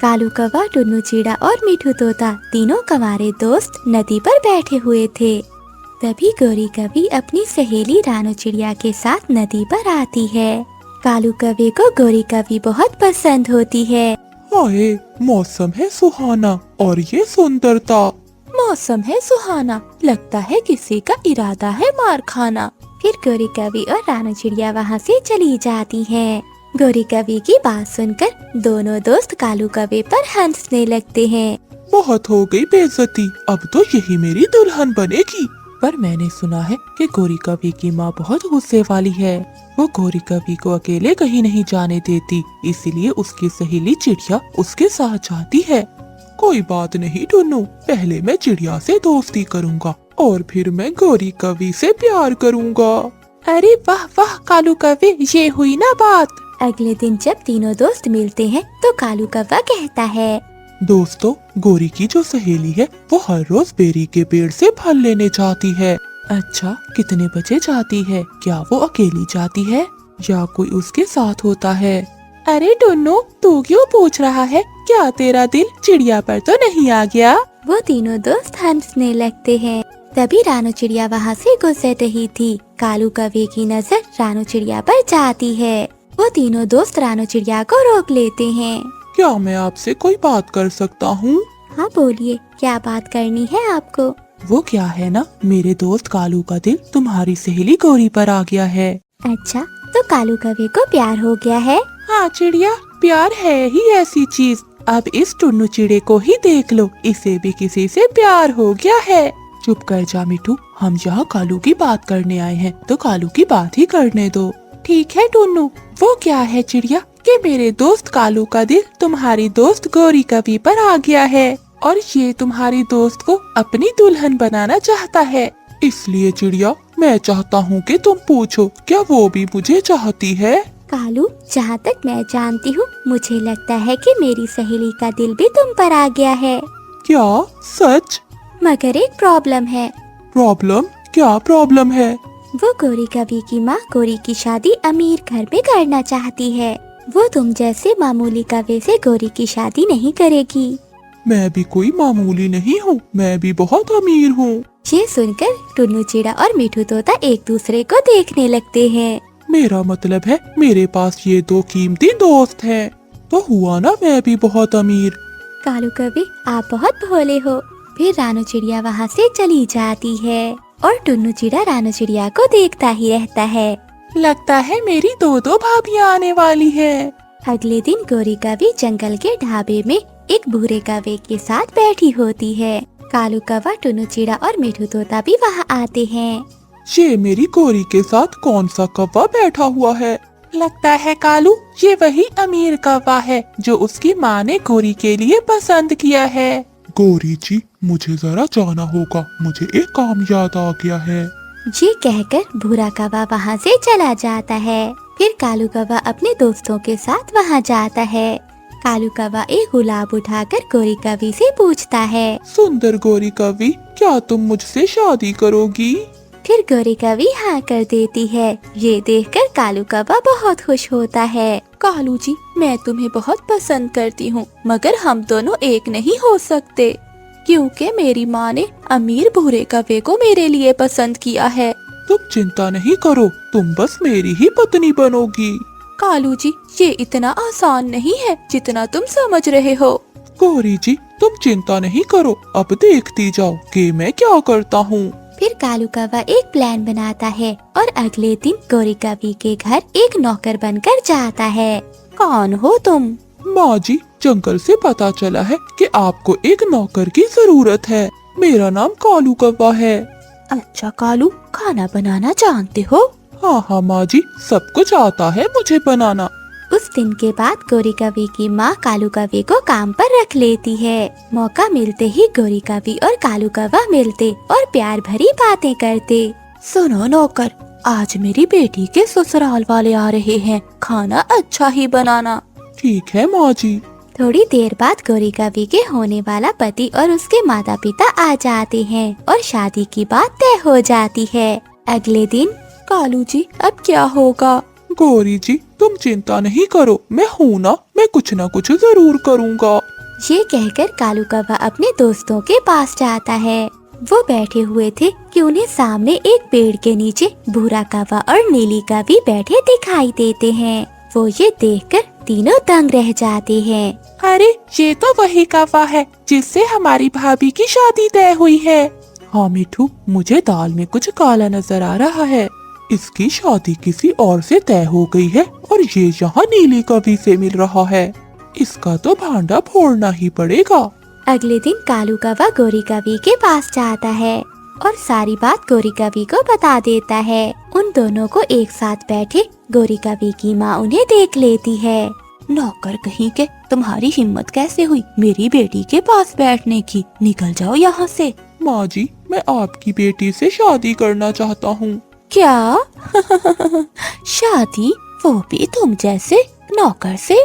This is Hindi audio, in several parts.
कालू कौवा, टुन्नू चिड़ा और मीठू तोता तीनों कंवारे दोस्त नदी पर बैठे हुए थे। तभी गौरी कवि अपनी सहेली रानू चिड़िया के साथ नदी पर आती है। कालू कौवे को गौरी कवि बहुत पसंद होती है। हाय, मौसम है सुहाना और ये सुंदरता। मौसम है सुहाना, लगता है किसी का इरादा है मार खाना। फिर गौरी कवि और रानू चिड़िया वहाँ से चली जाती हैं। गौरी कवि की बात सुनकर दोनों दोस्त कालू कौवे पर हंसने लगते हैं। बहुत हो गई बेइज्जती, अब तो यही मेरी दुल्हन बनेगी। पर मैंने सुना है कि गौरी कवि की माँ बहुत गुस्से वाली है। वो गौरी कवि को अकेले कहीं नहीं जाने देती, इसीलिए उसकी सहेली चिड़िया उसके साथ जाती है। कोई बात नहीं टुन्नू, पहले मैं चिड़िया से दोस्ती करूँगा और फिर मैं गौरी कवि से प्यार करूँगा। अरे वाह वाह कालू कौवे, ये हुई ना बात। अगले दिन जब तीनों दोस्त मिलते हैं तो कालू कौवा कहता है, दोस्तों, गौरी की जो सहेली है वो हर रोज बेरी के पेड़ से फल लेने जाती है। अच्छा, कितने बजे जाती है? क्या वो अकेली जाती है या कोई उसके साथ होता है? अरे टुन्नू, तू क्यों पूछ रहा है? क्या तेरा दिल चिड़िया पर तो नहीं आ गया? वो तीनों दोस्त हंसने लगते हैं। तभी रानू चिड़िया वहाँ से गुजर रही थी। कालू कौवे की नजर रानू चिड़िया पर जाती है। वो तीनों दोस्त रानू चिड़िया को रोक लेते हैं। क्या मैं आपसे कोई बात कर सकता हूँ? हाँ बोलिए, क्या बात करनी है आपको? वो क्या है ना, मेरे दोस्त कालू का दिल तुम्हारी सहेली गौरी पर आ गया है। अच्छा, तो कालू कौवे को प्यार हो गया है? हाँ चिड़िया, प्यार है ही ऐसी चीज। अब इस टुन्नू चिड़े को ही देख लो, इसे भी किसी से प्यार हो गया है। चुप कर जा मिठू, हम यहाँ कालू की बात करने आए हैं तो कालू की बात ही करने दो। ठीक है टुन्नू, वो क्या है चिड़िया कि मेरे दोस्त कालू का दिल तुम्हारी दोस्त गौरी कवि पर आ गया है और ये तुम्हारी दोस्त को अपनी दुल्हन बनाना चाहता है। इसलिए चिड़िया, मैं चाहता हूँ कि तुम पूछो, क्या वो भी मुझे चाहती है? कालू, जहाँ तक मैं जानती हूँ, मुझे लगता है कि मेरी सहेली का दिल भी तुम पर आ गया है। क्या सच? मगर एक प्रॉब्लम है। प्रॉब्लम? क्या प्रॉब्लम है? वो गौरी कवि की माँ गौरी की शादी अमीर घर में करना चाहती है। वो तुम जैसे मामूली कवि से गौरी की शादी नहीं करेगी। मैं भी कोई मामूली नहीं हूँ, मैं भी बहुत अमीर हूँ। ये सुनकर टुन्नू चिड़ा और मीठू तोता एक दूसरे को देखने लगते हैं। मेरा मतलब है, मेरे पास ये दो कीमती दोस्त हैं, तो हुआ ना मैं भी बहुत अमीर। कालू कवि, आप बहुत भोले हो। फिर रानू चिड़िया वहाँ से चली जाती है और टुन्नू चिड़ा रानू चिड़िया को देखता ही रहता है। लगता है मेरी दो भाभियाँ आने वाली है। अगले दिन गौरी कवि जंगल के ढाबे में एक भूरे कौवे के साथ बैठी होती है। कालू कौवा, टुन्नू चिड़ा और मीठू तोता भी वहाँ आते हैं। ये मेरी गौरी के साथ कौन सा कौवा बैठा हुआ है? लगता है कालू, ये वही अमीर कौवा है जो उसकी माँ ने गौरी के लिए पसंद किया है। गौरी जी, मुझे जरा जाना होगा, मुझे एक काम याद आ गया है। ये कहकर भूरा कौवा वहाँ से चला जाता है। फिर कालू कौवा अपने दोस्तों के साथ वहाँ जाता है। कालू कौवा एक गुलाब उठाकर गौरी कवि से पूछता है, सुंदर गौरी कवि, क्या तुम मुझसे शादी करोगी? फिर गौरी कवि हाँ कर देती है। ये देखकर कालू कौवा बहुत खुश होता है। कालू जी, मैं तुम्हें बहुत पसंद करती हूँ, मगर हम दोनों एक नहीं हो सकते, क्योंकि मेरी माँ ने अमीर भूरे कौवे को मेरे लिए पसंद किया है। तुम चिंता नहीं करो, तुम बस मेरी ही पत्नी बनोगी। कालू जी, ये इतना आसान नहीं है जितना तुम समझ रहे हो। गौरी जी, तुम चिंता नहीं करो, अब देखती जाओ कि मैं क्या करता हूँ। फिर कालू कौवा एक प्लान बनाता है और अगले दिन गौरी कवि के घर एक नौकर बनकर जाता है। कौन हो तुम? माँ जी, जंगल से पता चला है कि आपको एक नौकर की जरूरत है। मेरा नाम कालू कौवा है। अच्छा कालू, खाना बनाना जानते हो? हाँ हाँ माँ जी, सब कुछ आता है मुझे बनाना। उस दिन के बाद गौरी कवि की माँ कालू कवि को काम पर रख लेती है। मौका मिलते ही गौरी कवि और कालू कौवा मिलते और प्यार भरी बातें करते। सुनो नौकर, आज मेरी बेटी के ससुराल वाले आ रहे हैं, खाना अच्छा ही बनाना। ठीक है माँ जी। थोड़ी देर बाद गौरी कवि के होने वाला पति और उसके माता पिता आ जाते हैं और शादी की बात तय हो जाती है। अगले दिन, कालू जी, अब क्या होगा? गौरी जी तुम चिंता नहीं करो, मैं हूँ ना, मैं कुछ न कुछ जरूर करूँगा। ये कहकर कालू कौवा अपने दोस्तों के पास जाता है। वो बैठे हुए थे कि उन्हें सामने एक पेड़ के नीचे भूरा कौवा और नीली कौवी बैठे दिखाई देते हैं। वो ये देखकर तीनों दंग रह जाते हैं। अरे ये तो वही कौवा है जिससे हमारी भाभी की शादी तय हुई है। हाँ मिठू, मुझे दाल में कुछ काला नजर आ रहा है। इसकी शादी किसी और से तय हो गई है और ये यहाँ नीली कौवी से मिल रहा है। इसका तो भांडा फोड़ना ही पड़ेगा। अगले दिन कालू कौवा गोरी कौवी के पास जाता है और सारी बात गोरी कौवी को बता देता है। उन दोनों को एक साथ बैठे गोरी कौवी की माँ उन्हें देख लेती है। नौकर कहीं के, तुम्हारी हिम्मत कैसे हुई मेरी बेटी के पास बैठने की? निकल जाओ यहाँ से। माँ जी, मैं आपकी बेटी से शादी करना चाहता हूँ। क्या? शादी? वो भी तुम जैसे नौकर से?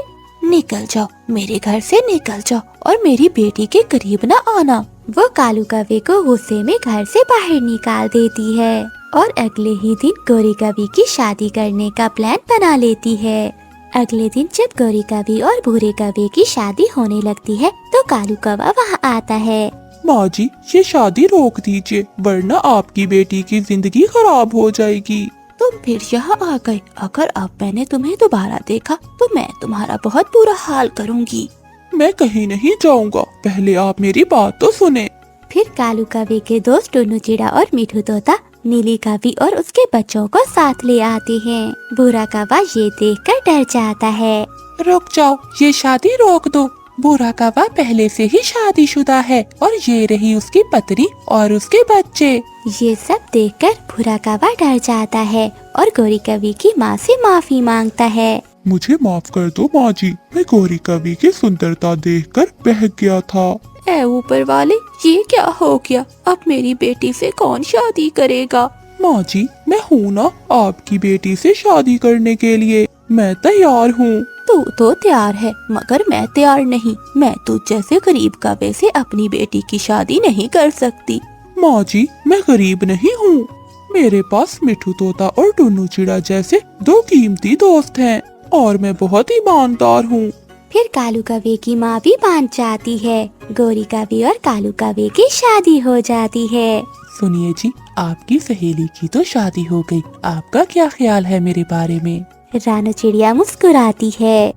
निकल जाओ, मेरे घर से निकल जाओ और मेरी बेटी के करीब न आना। वो कालू कौवे को गुस्से में घर से बाहर निकाल देती है और अगले ही दिन गोरी कौवी की शादी करने का प्लान बना लेती है। अगले दिन जब गोरी कौवी और भूरे कौवे की शादी होने लगती है तो कालू कौवा वहाँ आता है। माँ जी, ये शादी रोक दीजिए वरना आपकी बेटी की जिंदगी खराब हो जाएगी। तुम फिर यहाँ आ गए। अगर अब मैंने तुम्हें दोबारा देखा तो मैं तुम्हारा बहुत बुरा हाल करूँगी। मैं कहीं नहीं जाऊँगा, पहले आप मेरी बात तो सुने। फिर कालू कौवे के दोस्त टुन्नू चिड़ा और मिठू तोता नीली कौवी और उसके बच्चों को साथ ले आते हैं। भूरा कौवा ये देखकर डर जाता है। रुक जाओ, ये शादी रोक दो। भूरा कौवा पहले से ही शादीशुदा है और ये रही उसकी पत्नी और उसके बच्चे। ये सब देखकर भूरा कौवा डर जाता है और गोरी कौवी की माँ से माफी मांगता है। मुझे माफ कर दो माँ जी, मैं गोरी कौवी की सुंदरता देखकर बहक गया था। ऐ ऊपर वाले, ये क्या हो गया? अब मेरी बेटी से कौन शादी करेगा? माँ जी, मैं हूँ ना आपकी बेटी से शादी करने के लिए, मैं तैयार हूँ। तू तो तैयार है मगर मैं तैयार नहीं। मैं तुझ जैसे गरीब कौवे से अपनी बेटी की शादी नहीं कर सकती। माँ जी, मैं गरीब नहीं हूँ, मेरे पास मिठू तोता और टुन्नू चिड़ा जैसे दो कीमती दोस्त हैं और मैं बहुत ईमानदार हूँ। फिर कालू कौवे की माँ भी मान जाती है। गोरी कौवी और कालू कौवे की शादी हो जाती है। सुनिए जी, आपकी सहेली की तो शादी हो गई, आपका क्या ख्याल है मेरे बारे में? रानो चिड़िया मुस्कुराती है।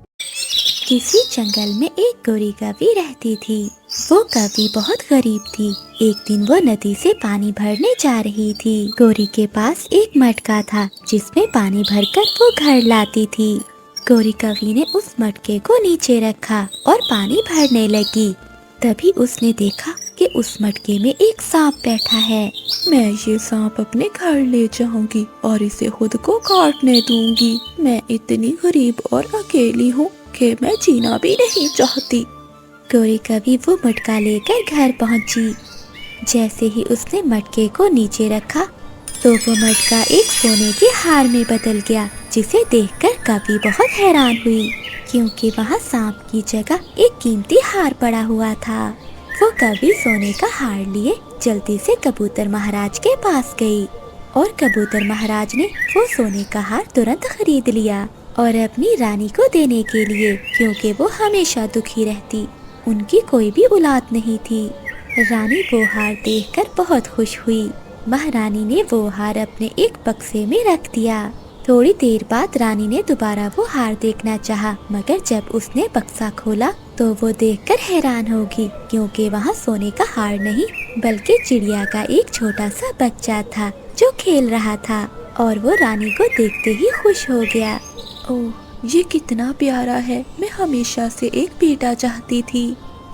किसी जंगल में एक गोरी कौवी रहती थी। वो कौवी बहुत गरीब थी। एक दिन वो नदी से पानी भरने जा रही थी। गोरी के पास एक मटका था जिसमें पानी भरकर वो घर लाती थी। गोरी कौवी ने उस मटके को नीचे रखा और पानी भरने लगी। तभी उसने देखा कि उस मटके में एक सांप बैठा है। मैं ये सांप अपने घर ले जाऊंगी और इसे खुद को काटने दूंगी। मैं इतनी गरीब और अकेली हूँ कि मैं जीना भी नहीं चाहती। गोरी कौवी वो मटका लेकर घर पहुँची। जैसे ही उसने मटके को नीचे रखा तो वो मटका एक सोने के हार में बदल गया, जिसे देखकर कौवी बहुत हैरान हुई क्योंकि वहाँ सांप की जगह एक कीमती हार पड़ा हुआ था। वो कौवी सोने का हार लिए जल्दी से कबूतर महाराज के पास गई और कबूतर महाराज ने वो सोने का हार तुरंत खरीद लिया और अपनी रानी को देने के लिए, क्योंकि वो हमेशा दुखी रहती, उनकी कोई भी औलाद नहीं थी। रानी वो हार देखकर बहुत खुश हुई। महारानी ने वो हार अपने एक बक्से में रख दिया। थोड़ी देर बाद रानी ने दोबारा वो हार देखना चाहा, मगर जब उसने बक्सा खोला तो वो देखकर हैरान होगी क्योंकि वहाँ सोने का हार नहीं बल्कि चिड़िया का एक छोटा सा बच्चा था जो खेल रहा था और वो रानी को देखते ही खुश हो गया। ओह, ये कितना प्यारा है। मैं हमेशा से एक बेटा चाहती थी।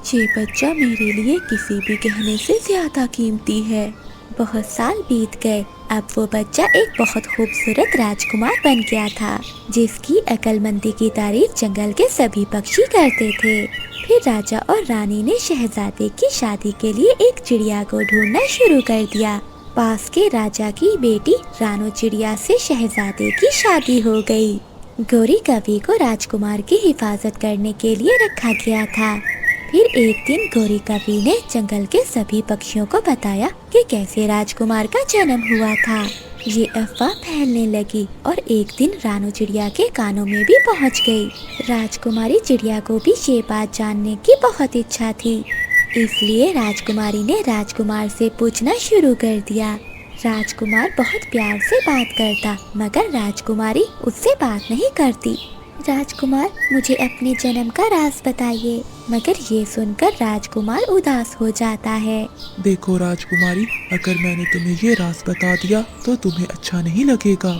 ये बच्चा मेरे लिए किसी भी गहने से ज्यादा कीमती है। बहुत साल बीत गए। अब वो बच्चा एक बहुत खूबसूरत राजकुमार बन गया था जिसकी अक्लमंदी की तारीफ जंगल के सभी पक्षी करते थे। फिर राजा और रानी ने शहजादे की शादी के लिए एक चिड़िया को ढूंढना शुरू कर दिया। पास के राजा की बेटी रानो चिड़िया से शहजादे की शादी हो गई। गोरी कौवी को राजकुमार की हिफाजत करने के लिए रखा गया था। फिर एक दिन गोरी कौवी ने जंगल के सभी पक्षियों को बताया कि कैसे राजकुमार का जन्म हुआ था। ये अफवाह फैलने लगी और एक दिन रानू चिड़िया के कानों में भी पहुंच गई। राजकुमारी चिड़िया को भी ये बात जानने की बहुत इच्छा थी, इसलिए राजकुमारी ने राजकुमार से पूछना शुरू कर दिया। राजकुमार बहुत प्यार से बात करता, मगर राजकुमारी उससे बात नहीं करती। राजकुमार, मुझे अपने जन्म का राज बताइए। मगर ये सुनकर राजकुमार उदास हो जाता है। देखो राजकुमारी, अगर मैंने तुम्हें ये राज बता दिया तो तुम्हें अच्छा नहीं लगेगा।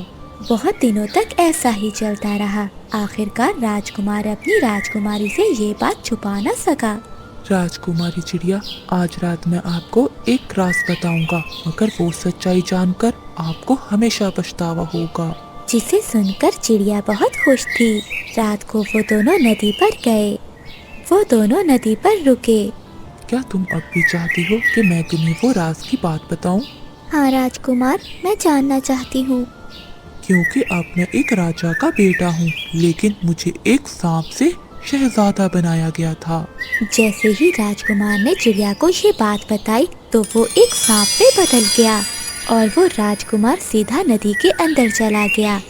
बहुत दिनों तक ऐसा ही चलता रहा। आखिरकार राजकुमार अपनी राजकुमारी से ये बात छुपा न सका। राजकुमारी चिड़िया, आज रात मैं आपको एक राज बताऊंगा, मगर वो सच्चाई जानकर आपको हमेशा पछतावा होगा। जिसे सुनकर चिड़िया बहुत खुश थी। रात को वो दोनों नदी पर गए। वो दोनों नदी पर रुके। क्या तुम अब भी चाहती हो कि मैं तुम्हें वो राज की बात बताऊं? हाँ राजकुमार, मैं जानना चाहती हूँ। क्योंकि अब मैं एक राजा का बेटा हूँ, लेकिन मुझे एक सांप से शहजादा बनाया गया था। जैसे ही राजकुमार ने चिड़िया को ये बात बताई तो वो एक सांप में बदल गया और वो राजकुमार सीधा नदी के अंदर चला गया।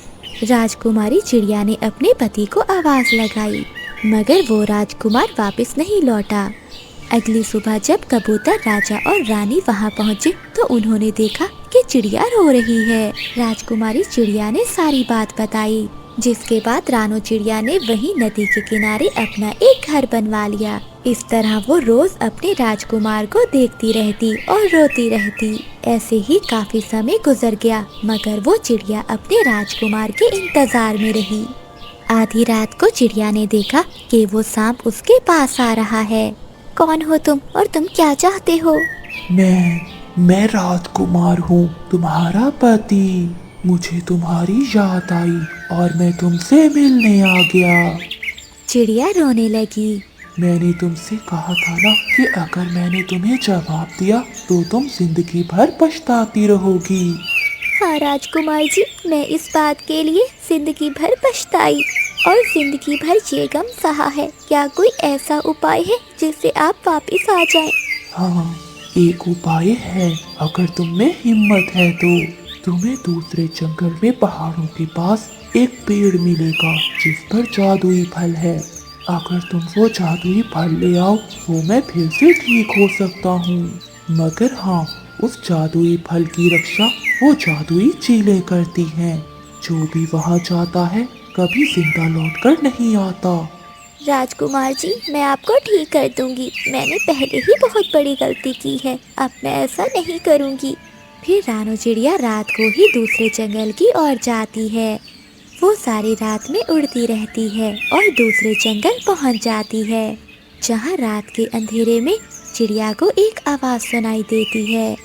राजकुमारी चिड़िया ने अपने पति को आवाज लगाई, मगर वो राजकुमार वापस नहीं लौटा। अगली सुबह जब कबूतर राजा और रानी वहाँ पहुँचे तो उन्होंने देखा कि चिड़िया रो रही है। राजकुमारी चिड़िया ने सारी बात बताई, जिसके बाद रानू चिड़िया ने वहीं नदी के किनारे अपना एक घर बनवा लिया। इस तरह वो रोज अपने राजकुमार को देखती रहती और रोती रहती। ऐसे ही काफी समय गुजर गया, मगर वो चिड़िया अपने राजकुमार के इंतजार में रही। आधी रात को चिड़िया ने देखा कि वो सांप उसके पास आ रहा है। कौन हो तुम और तुम क्या चाहते हो? मैं राजकुमार हूँ, तुम्हारा पति। मुझे तुम्हारी याद आई और मैं तुमसे मिलने आ गया। चिड़िया रोने लगी। मैंने तुमसे कहा था ना कि अगर मैंने तुम्हें जवाब दिया तो तुम जिंदगी भर पछताती रहोगी। हाँ राजकुमार जी, मैं इस बात के लिए जिंदगी भर पछताई और जिंदगी भर ये गम सहा है। क्या कोई ऐसा उपाय है जिससे आप वापस आ जाएं? हाँ, एक उपाय है। अगर तुम में हिम्मत है तो तुम्हें दूसरे जंगल में पहाड़ों के पास एक पेड़ मिलेगा जिस पर जादुई फल है। अगर तुम वो जादुई फल ले आओ तो मैं फिर से ठीक हो सकता हूँ। मगर हाँ, उस जादुई फल की रक्षा वो जादुई चीलें करती हैं। जो भी वहाँ जाता है कभी जिंदा लौटकर नहीं आता। राजकुमार जी, मैं आपको ठीक कर दूंगी। मैंने पहले ही बहुत बड़ी गलती की है, अब मैं ऐसा नहीं करूंगी। फिर रानू चिड़िया रात को ही दूसरे जंगल की ओर जाती है। वो सारी रात में उड़ती रहती है और दूसरे जंगल पहुंच जाती है, जहां रात के अंधेरे में चिड़िया को एक आवाज सुनाई देती है।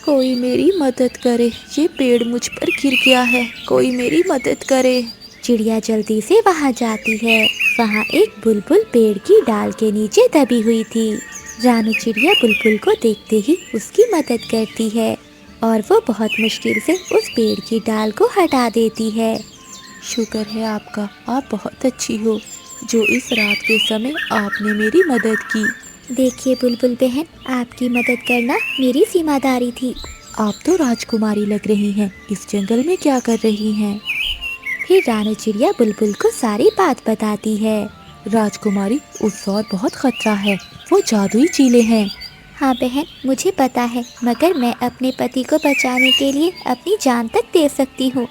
कोई मेरी मदद करे, ये पेड़ मुझ पर गिर गया है, कोई मेरी मदद करे। चिड़िया जल्दी से वहां जाती है। वहां एक बुलबुल पेड़ की डाल के नीचे दबी हुई थी। रानू चिड़िया बुलबुल को देखते ही उसकी मदद करती है और वो बहुत मुश्किल से उस पेड़ की डाल को हटा देती है। शुक्र है आपका, आप बहुत अच्छी हो जो इस रात के समय आपने मेरी मदद की। देखिए बुलबुल बहन, आपकी मदद करना मेरी जिम्मेदारी थी। आप तो राजकुमारी लग रही हैं, इस जंगल में क्या कर रही हैं? फिर रानू चिड़िया बुलबुल को सारी बात बताती है। राजकुमारी, उस ओर बहुत खतरा है, वो जादुई चीलें हैं। हाँ बहन, मुझे पता है, मगर मैं अपने पति को बचाने के लिए अपनी जान तक दे सकती हूँ।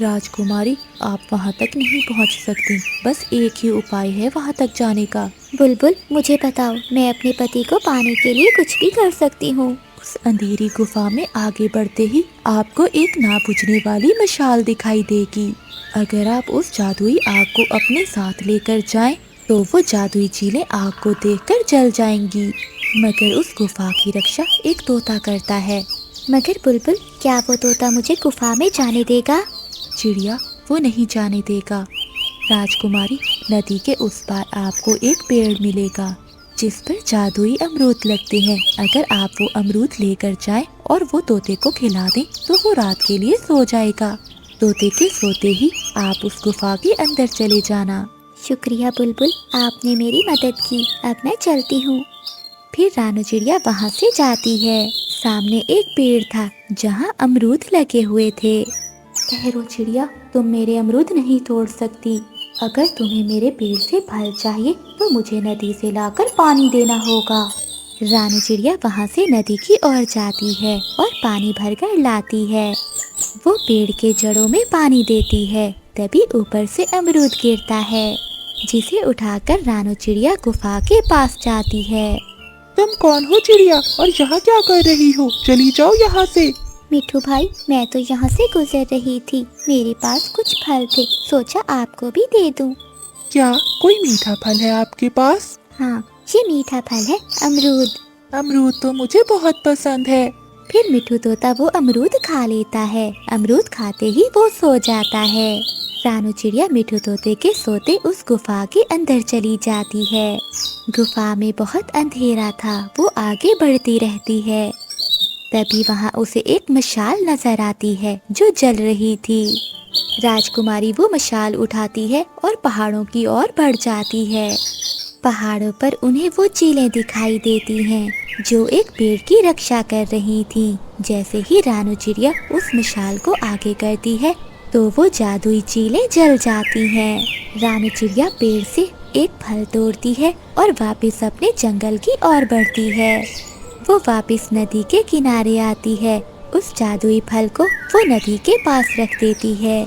राजकुमारी, आप वहाँ तक नहीं पहुँच सकती, बस एक ही उपाय है वहाँ तक जाने का। बुलबुल, मुझे बताओ, मैं अपने पति को पाने के लिए कुछ भी कर सकती हूँ। उस अंधेरी गुफा में आगे बढ़ते ही आपको एक ना बुझने वाली मशाल दिखाई देगी। अगर आप उस जादुई आग को अपने साथ लेकर जाएं, तो वो जादुई चीलें आग को देखकर जल जाएंगी। मगर उस गुफा की रक्षा एक तोता करता है। मगर बुलबुल, क्या वो तोता मुझे गुफा में जाने देगा? चिड़िया, वो नहीं जाने देगा। राजकुमारी, नदी के उस पार आपको एक पेड़ मिलेगा जिस पर जादुई अमरूद लगते हैं। अगर आप वो अमरूद लेकर जाएं और वो तोते को खिला दें तो वो रात के लिए सो जाएगा। तोते के सोते ही आप उस गुफा के अंदर चले जाना। शुक्रिया बुलबुल, आपने मेरी मदद की। अब मैं चलती हूँ। फिर रानू चिड़िया वहाँ से जाती है। सामने एक पेड़ था जहाँ अमरूद लगे हुए थे। ठहरो चिड़िया, तुम मेरे अमरूद नहीं तोड़ सकती। अगर तुम्हें मेरे पेड़ से फल चाहिए तो मुझे नदी से लाकर पानी देना होगा। रानी चिड़िया वहाँ से नदी की ओर जाती है और पानी भरकर लाती है। वो पेड़ के जड़ों में पानी देती है, तभी ऊपर से अमरूद गिरता है, जिसे उठाकर रानू चिड़िया गुफा के पास जाती है। तुम कौन हो चिड़िया और यहाँ क्या कर रही हो? चली जाओ यहाँ से। मिठू भाई, मैं तो यहाँ से गुजर रही थी, मेरे पास कुछ फल थे, सोचा आपको भी दे दूं। क्या कोई मीठा फल है आपके पास? हाँ, ये मीठा फल है अमरूद। अमरूद तो मुझे बहुत पसंद है। फिर मिठू तोता वो अमरूद खा लेता है। अमरूद खाते ही वो सो जाता है। रानू चिड़िया मिठू तोते के सोते उस गुफा के अंदर चली जाती है। गुफा में बहुत अंधेरा था। वो आगे बढ़ती रहती है। तभी वहाँ उसे एक मशाल नजर आती है जो जल रही थी। राजकुमारी वो मशाल उठाती है और पहाड़ों की ओर बढ़ जाती है। पहाड़ों पर उन्हें वो चीलें दिखाई देती हैं जो एक पेड़ की रक्षा कर रही थी। जैसे ही रानू चिड़िया उस मशाल को आगे करती है तो वो जादुई चीलें जल जाती हैं। रानू चिड़िया पेड़ से एक फल तोड़ती है और वापस अपने जंगल की ओर बढ़ती है। वो वापस नदी के किनारे आती है। उस जादुई फल को वो नदी के पास रख देती है।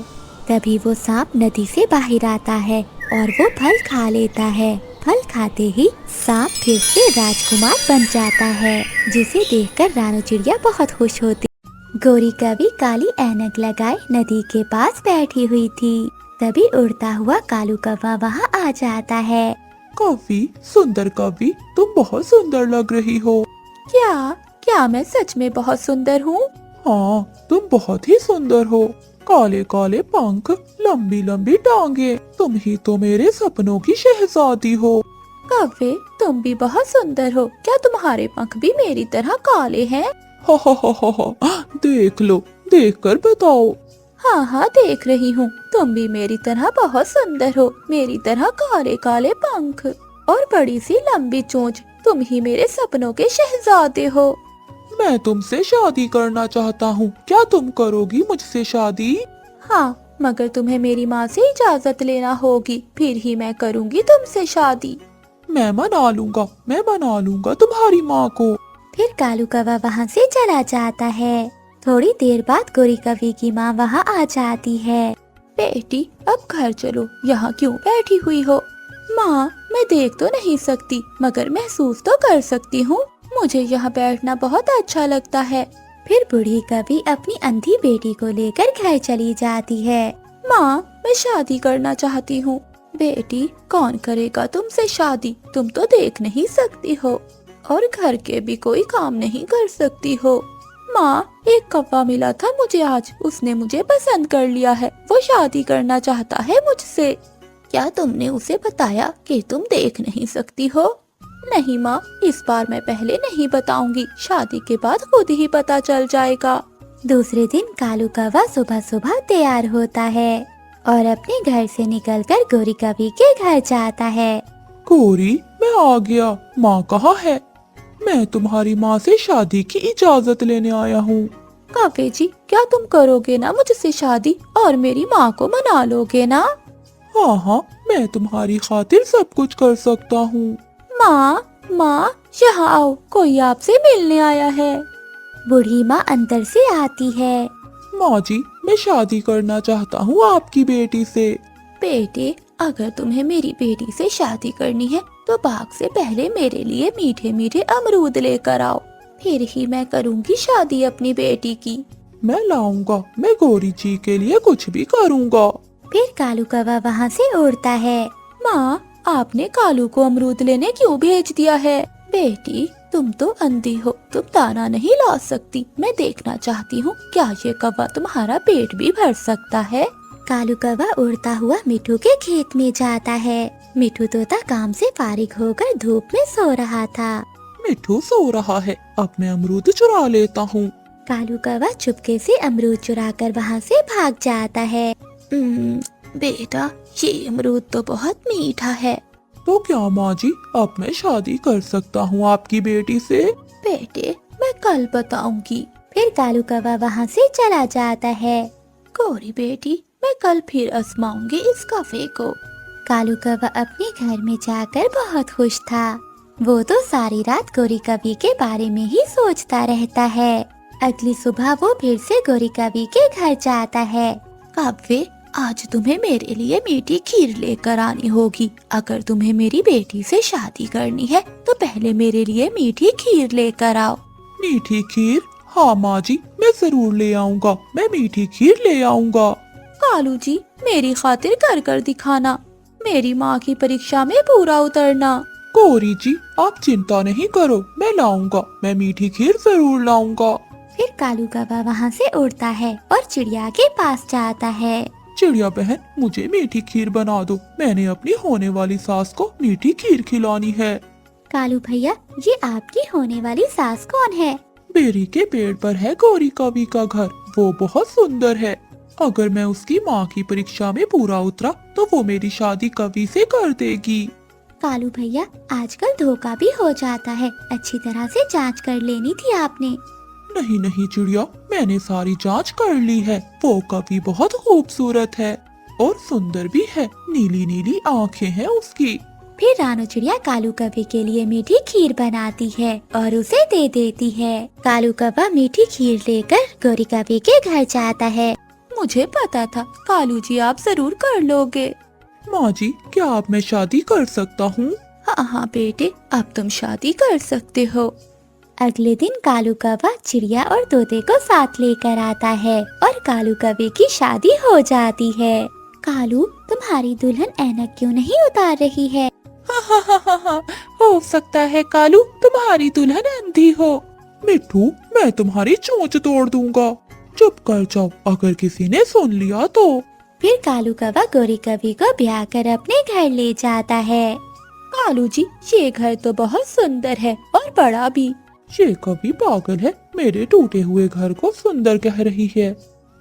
तभी वो सांप नदी से बाहर आता है और वो फल खा लेता है। फल खाते ही सांप फिर से राजकुमार बन जाता है, जिसे देखकर रानू चिड़िया बहुत खुश होती। गोरी कभी काली ऐनक लगाए नदी के पास बैठी हुई थी। तभी उड़ता हुआ कालू कौवा वहाँ आ जाता है। कौवी, सुंदर कौवी, तुम बहुत सुंदर लग रही हो। क्या मैं सच में बहुत सुंदर हूँ? हाँ, तुम बहुत ही सुंदर हो। काले काले पंख, लंबी लंबी टांगे, तुम ही तो मेरे सपनों की शहजादी हो। कौवे, तुम भी बहुत सुंदर हो। क्या तुम्हारे पंख भी मेरी तरह काले हैं? हा हा हा हा हा, देख लो, देख कर बताओ। हाँ, देख रही हूँ। तुम भी मेरी तरह बहुत सुंदर हो। मेरी तरह काले काले पंख और बड़ी सी लंबी चोंच। तुम ही मेरे सपनों के शहजादे हो। मैं तुमसे शादी करना चाहता हूँ। क्या तुम करोगी मुझसे शादी? हाँ, मगर तुम्हें मेरी माँ से इजाजत लेना होगी, फिर ही मैं करूँगी तुमसे शादी। मैं मना लूंगा तुम्हारी माँ को। फिर कालू कौवा वहाँ से चला जाता है। थोड़ी देर बाद गोरी कौवी की माँ वहाँ आ जाती है। बेटी, अब घर चलो, यहाँ क्यों बैठी हुई हो? माँ, मैं देख तो नहीं सकती मगर महसूस तो कर सकती हूँ। मुझे यहाँ बैठना बहुत अच्छा लगता है। फिर बूढ़ी कौवी अपनी अंधी बेटी को लेकर घर चली जाती है। माँ, मैं शादी करना चाहती हूँ। बेटी, कौन करेगा तुमसे शादी? तुम तो देख नहीं सकती हो और घर के भी कोई काम नहीं कर सकती हो। माँ, एक कौवा मिला था मुझे आज, उसने मुझे पसंद कर लिया है। वो शादी करना चाहता है मुझसे। क्या तुमने उसे बताया कि तुम देख नहीं सकती हो? नहीं माँ, इस बार मैं पहले नहीं बताऊंगी, शादी के बाद खुद ही पता चल जाएगा। दूसरे दिन कालू कौवा सुबह सुबह तैयार होता है और अपने घर से निकलकर गोरी कौवी के घर जाता है। गोरी, मैं आ गया। माँ कहाँ है? मैं तुम्हारी माँ से शादी की इजाजत लेने आया हूँ। कौवे जी, क्या तुम करोगे ना मुझसे शादी और मेरी माँ को मना लोगे ना? हाँ, मैं तुम्हारी खातिर सब कुछ कर सकता हूँ। माँ, यहाँ आओ, कोई आपसे मिलने आया है। बूढ़ी माँ अंदर से आती है। माँ जी, मैं शादी करना चाहता हूँ आपकी बेटी से। बेटे, अगर तुम्हें मेरी बेटी से शादी करनी है तो बाग से पहले मेरे लिए मीठे मीठे अमरूद लेकर आओ, फिर ही मैं करूँगी शादी अपनी बेटी की। मैं लाऊंगा, मैं गोरी जी के लिए कुछ भी करूँगा। फिर कालू कौवा वहाँ से उड़ता है। माँ, आपने कालू को अमरूद लेने क्यों भेज दिया है? बेटी, तुम तो अंधी हो, तुम दाना नहीं ला सकती। मैं देखना चाहती हूँ क्या ये कौवा तुम्हारा पेट भी भर सकता है। कालू कौवा उड़ता हुआ मिठू के खेत में जाता है। मिठू तोता काम से फारिग होकर धूप में सो रहा था। मिठू सो रहा है, अब मैं अमरूद चुरा लेता हूँ। कालू कौवा चुपके से अमरूद चुराकर वहाँ से भाग जाता है। बेटा, ये अमरूद तो बहुत मीठा है। तो क्या माँ जी, अब मैं शादी कर सकता हूँ आपकी बेटी से? बेटे, मैं कल बताऊंगी। फिर कालू कौवा वहाँ से चला जाता है। गौरी बेटी, मैं कल फिर आजमाऊंगी इस कफे को। कालू कौवा अपने घर में जाकर बहुत खुश था। वो तो सारी रात गोरी कवि के बारे में ही सोचता रहता है। अगली सुबह वो फिर से गोरी कवि के घर जाता है। कव्वे, आज तुम्हें मेरे लिए मीठी खीर लेकर आनी होगी। अगर तुम्हें मेरी बेटी से शादी करनी है तो पहले मेरे लिए मीठी खीर लेकर आओ। मीठी खीर? हाँ माँ जी, मैं जरूर ले आऊँगा। मैं मीठी खीर ले आऊँगा। कालू जी, मेरी खातिर कर कर दिखाना। मेरी माँ की परीक्षा में पूरा उतरना। गौरी जी, आप चिंता नहीं करो, मैं लाऊंगा। मैं मीठी खीर जरूर लाऊंगा। फिर कालू कौवा वहाँ से उड़ता है और चिड़िया के पास जाता है। चिड़िया बहन, मुझे मीठी खीर बना दो। मैंने अपनी होने वाली सास को मीठी खीर खिलानी है। कालू भैया, ये आपकी होने वाली सास कौन है? बेरी के पेड़ पर है गौरी कवि का घर। वो बहुत सुंदर है। अगर मैं उसकी माँ की परीक्षा में पूरा उतरा तो वो मेरी शादी कवि से कर देगी। कालू भैया, आजकल धोखा भी हो जाता है। अच्छी तरह से जांच कर लेनी थी आपने। नहीं नहीं चिड़िया, मैंने सारी जांच कर ली है। वो कवि बहुत खूबसूरत है और सुंदर भी है। नीली नीली आँखें हैं उसकी। फिर रानू चिड़िया कालू कौवे के लिए मीठी खीर बनाती है और उसे दे देती है। कालू कौवा मीठी खीर लेकर गोरी कवि के घर जाता है। मुझे पता था कालू जी आप जरूर कर लोगे। माँ जी, क्या आप मैं शादी कर सकता हूँ? हाँ हाँ बेटे, अब तुम शादी कर सकते हो। अगले दिन कालू कौवा चिड़िया और तोते को साथ लेकर आता है और कालू कौवे की शादी हो जाती है। कालू, तुम्हारी दुल्हन ऐनक क्यों नहीं उतार रही है? हो सकता है कालू तुम्हारी दुल्हन अंधी हो। मिट्ठू, मैं तुम्हारी चोंच तोड़ दूंगा। चुप कर जाओ, अगर किसी ने सुन लिया तो। फिर कालू कौवा गोरी कवि को ब्याह कर अपने घर ले जाता है। कालू जी, ये घर तो बहुत सुंदर है और बड़ा भी। ये कवि पागल है, मेरे टूटे हुए घर को सुंदर कह रही है।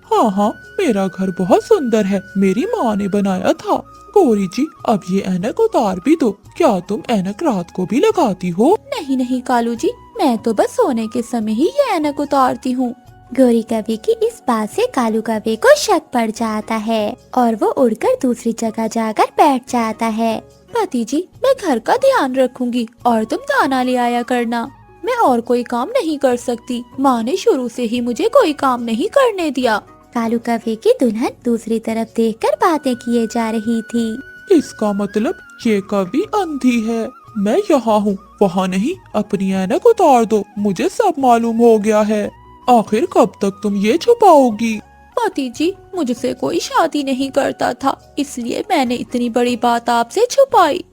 हाँ हाँ, मेरा घर बहुत सुंदर है, मेरी माँ ने बनाया था। गौरी जी, अब ये ऐनक उतार भी दो। क्या तुम ऐनक रात को भी लगाती हो? नहीं नहीं कालू जी, मैं तो बस सोने के समय ही ये ऐनक उतारती हूँ। गोरी कवि की इस बात से कालू कवि को शक पड़ जाता है और वो उड़कर दूसरी जगह जाकर बैठ जाता है। पति जी, मैं घर का ध्यान रखूंगी और तुम दाना ले आया करना। मैं और कोई काम नहीं कर सकती। माँ ने शुरू से ही मुझे कोई काम नहीं करने दिया। कालू कौवे की दुल्हन दूसरी तरफ देखकर बातें किए जा रही थी। इसका मतलब ये कवि अंधी है। मैं यहाँ हूँ, वहाँ नहीं। अपनी ऐनक उतार दो, मुझे सब मालूम हो गया है। आखिर कब तक तुम ये छुपाओगी? पति जी, मुझसे कोई शादी नहीं करता था, इसलिए मैंने इतनी बड़ी बात आपसे छुपाई।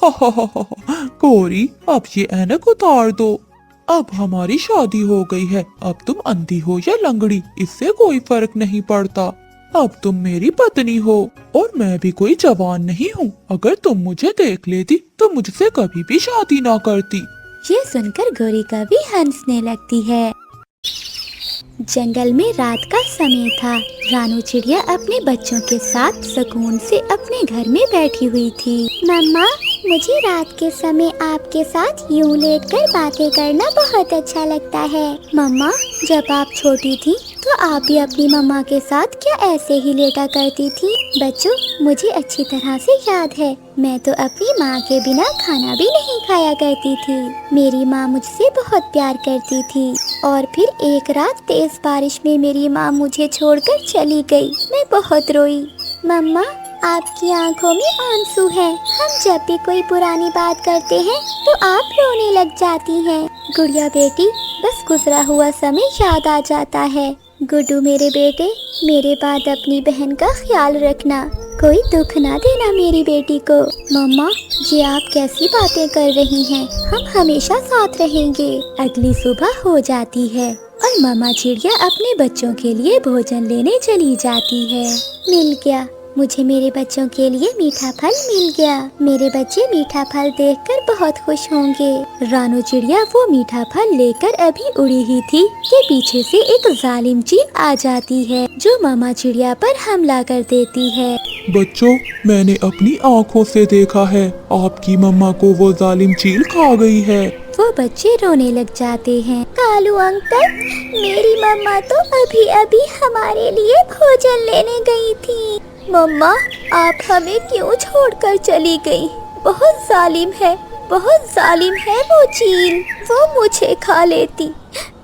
गौरी, अब ये ऐनक उतार दो। अब हमारी शादी हो गई है। अब तुम अंधी हो या लंगड़ी, इससे कोई फर्क नहीं पड़ता। अब तुम मेरी पत्नी हो और मैं भी कोई जवान नहीं हूँ। अगर तुम मुझे देख लेती तो मुझसे कभी भी शादी ना करती। ये सुनकर गोरी कवि हंसने लगती है। जंगल में रात का समय था। रानू चिड़िया अपने बच्चों के साथ सुकून से अपने घर में बैठी हुई थी। मम्मा, मुझे रात के समय आपके साथ यूं लेटकर बातें करना बहुत अच्छा लगता है। मम्मा, जब आप छोटी थी तो आप भी अपनी मम्मा के साथ क्या ऐसे ही लेटा करती थी? बच्चों, मुझे अच्छी तरह से याद है, मैं तो अपनी माँ के बिना खाना भी नहीं खाया करती थी। मेरी माँ मुझसे बहुत प्यार करती थी और फिर एक रात तेज बारिश में मेरी माँ मुझे छोड़कर चली गई। मैं बहुत रोई। मम्मा, आपकी आंखों में आंसू हैं। हम जब भी कोई पुरानी बात करते हैं तो आप रोने लग जाती हैं। गुड़िया बेटी, बस गुजरा हुआ समय याद आ जाता है। गुड्डू मेरे बेटे, मेरे बाद अपनी बहन का ख्याल रखना। कोई दुख ना देना मेरी बेटी को। मम्मा, ये आप कैसी बातें कर रही हैं? हम हमेशा साथ रहेंगे। अगली सुबह हो जाती है और मामा चिड़िया अपने बच्चों के लिए भोजन लेने चली जाती है। मिल गया, मुझे मेरे बच्चों के लिए मीठा फल मिल गया। मेरे बच्चे मीठा फल देखकर बहुत खुश होंगे। रानू चिड़िया वो मीठा फल लेकर अभी उड़ी ही थी कि पीछे से एक जालिम चील आ जाती है जो मामा चिड़िया पर हमला कर देती है। बच्चों, मैंने अपनी आँखों से देखा है, आपकी मम्मा को वो जालिम चील खा गई है। वो बच्चे रोने लग जाते हैं। कालू अंकल, मेरी मम्मा तो अभी अभी हमारे लिए भोजन लेने गई थी। मम्मा, आप हमें क्यों छोड़कर चली गई? बहुत जालिम है, बहुत जालिम है वो चील। वो मुझे खा लेती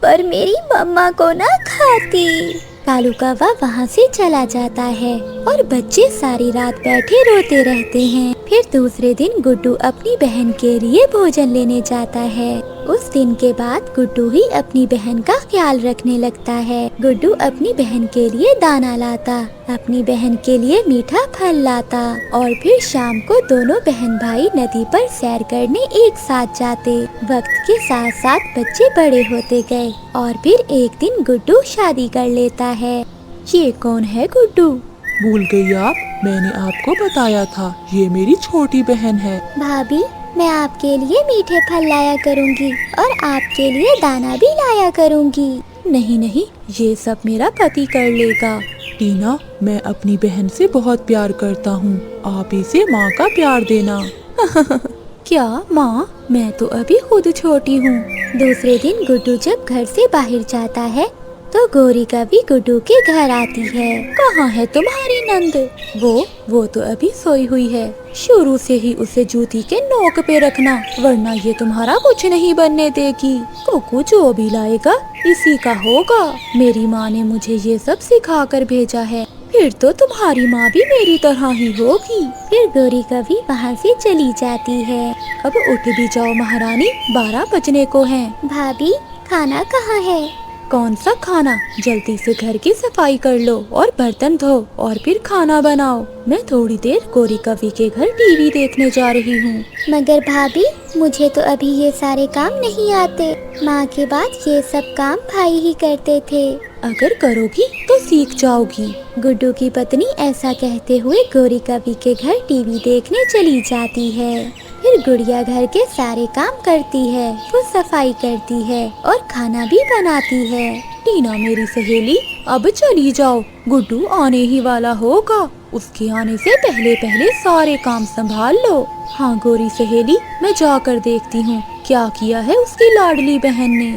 पर मेरी मम्मा को ना खाती। कालू कौवा वहाँ से चला जाता है और बच्चे सारी रात बैठे रोते रहते हैं। फिर दूसरे दिन गुड्डू अपनी बहन के लिए भोजन लेने जाता है। उस दिन के बाद गुड्डू ही अपनी बहन का ख्याल रखने लगता है। गुड्डू अपनी बहन के लिए दाना लाता, अपनी बहन के लिए मीठा फल लाता और फिर शाम को दोनों बहन भाई नदी पर सैर करने एक साथ जाते। वक्त के साथ साथ बच्चे बड़े होते गए और फिर एक दिन गुड्डू शादी कर लेता है। ये कौन है गुड्डू? भूल गई आप? मैंने आपको बताया था, ये मेरी छोटी बहन है। भाभी, मैं आपके लिए मीठे फल लाया करूँगी और आपके लिए दाना भी लाया करूँगी। नहीं नहीं, ये सब मेरा पति कर लेगा। टीना, मैं अपनी बहन से बहुत प्यार करता हूँ, आप इसे माँ का प्यार देना। क्या माँ? मैं तो अभी खुद छोटी हूँ। दूसरे दिन गुड्डू जब घर से बाहर जाता है तो गौरी कभी गुड्डू के घर आती है। कहाँ है तुम्हारी नंद? वो तो अभी सोई हुई है। शुरू से ही उसे जूती के नोक पे रखना, वरना ये तुम्हारा कुछ नहीं बनने देगी। कुकू जो भी लाएगा इसी का होगा। मेरी माँ ने मुझे ये सब सिखा कर भेजा है, फिर तो तुम्हारी माँ भी मेरी तरह ही होगी। फिर गौरी कभी वहाँ से चली जाती है। अब उठ भी जाओ महारानी, 12 बजने को हैं। भाभी, खाना कहाँ है? कौन सा खाना? जल्दी से घर की सफाई कर लो और बर्तन धो और फिर खाना बनाओ। मैं थोड़ी देर गौरी कवि के घर टीवी देखने जा रही हूँ। मगर भाभी, मुझे तो अभी ये सारे काम नहीं आते। माँ के बाद ये सब काम भाई ही करते थे। अगर करोगी तो सीख जाओगी। गुड्डू की पत्नी ऐसा कहते हुए गौरी कवि के घर टीवी देखने चली जाती है। फिर गुड़िया घर के सारे काम करती है, वो सफाई करती है और खाना भी बनाती है। टीना मेरी सहेली, अब चली जाओ, गुड्डू आने ही वाला होगा। उसके आने से पहले पहले सारे काम संभाल लो। हाँ गौरी सहेली, मैं जाकर देखती हूँ क्या किया है उसकी लाडली बहन ने।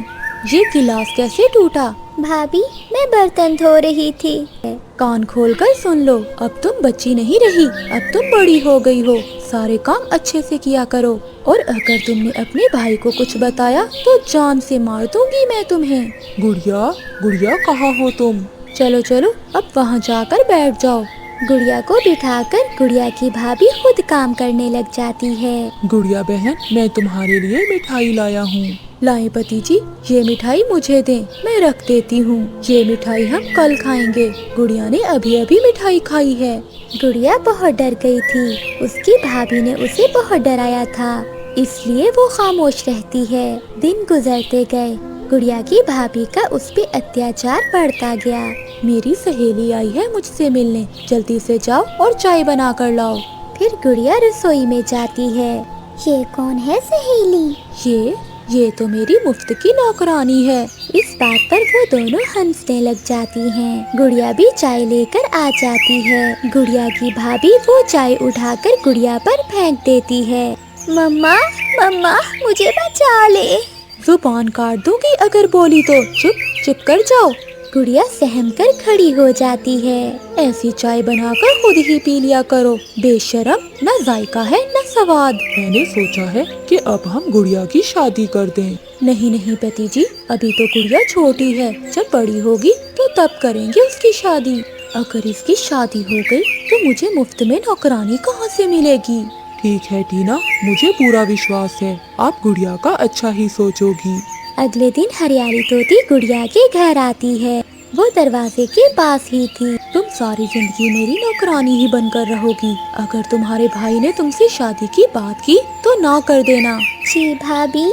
ये गिलास कैसे टूटा? भाभी, मैं बर्तन धो रही थी। कान खोलकर सुन लो, अब तुम बच्ची नहीं रही, अब तुम बड़ी हो गई हो। सारे काम अच्छे से किया करो और अगर तुमने अपने भाई को कुछ बताया तो जान से मार दूंगी मैं तुम्हें। गुड़िया, गुड़िया कहाँ हो तुम? चलो चलो, अब वहाँ जाकर बैठ जाओ। गुड़िया को बिठाकर गुड़िया की भाभी खुद काम करने लग जाती है। गुड़िया बहन, मैं तुम्हारे लिए मिठाई लाया हूँ। लाएं पति जी, ये मिठाई मुझे दें, मैं रख देती हूँ। ये मिठाई हम कल खाएंगे। गुड़िया ने अभी अभी मिठाई खाई है। गुड़िया बहुत डर गई थी, उसकी भाभी ने उसे बहुत डराया था, इसलिए वो खामोश रहती है। दिन गुजरते गए, गुड़िया की भाभी का उस पे अत्याचार बढ़ता गया। मेरी सहेली आई है मुझसे मिलने, जल्दी से जाओ और चाय बना कर लाओ। फिर गुड़िया रसोई में जाती है। ये कौन है सहेली? ये तो मेरी मुफ्त की नौकरानी है। इस बात पर वो दोनों हंसने लग जाती हैं। गुड़िया भी चाय लेकर आ जाती है। गुड़िया की भाभी वो चाय उठाकर गुड़िया पर फेंक देती है। मम्मा, मम्मा, मुझे बचा ले। जुबान काट दूंगी अगर बोली तो। चुप कर जाओ। गुड़िया सहम कर खड़ी हो जाती है। ऐसी चाय बनाकर खुद ही पी लिया करो, बेशरम, न जायका है न स्वाद। मैंने सोचा है कि अब हम गुड़िया की शादी कर दें। नहीं नहीं पति जी, अभी तो गुड़िया छोटी है, जब बड़ी होगी तो तब करेंगे उसकी शादी। अगर इसकी शादी हो गई तो मुझे मुफ्त में नौकरानी कहाँ से मिलेगी? ठीक है टीना, मुझे पूरा विश्वास है आप गुड़िया का अच्छा ही सोचोगी। अगले दिन हरियाली तोती गुड़िया के घर आती है। वो दरवाजे के पास ही थी। तुम सारी जिंदगी मेरी नौकरानी ही बनकर रहोगी। अगर तुम्हारे भाई ने तुमसे शादी की बात की तो ना कर देना। जी भाभी।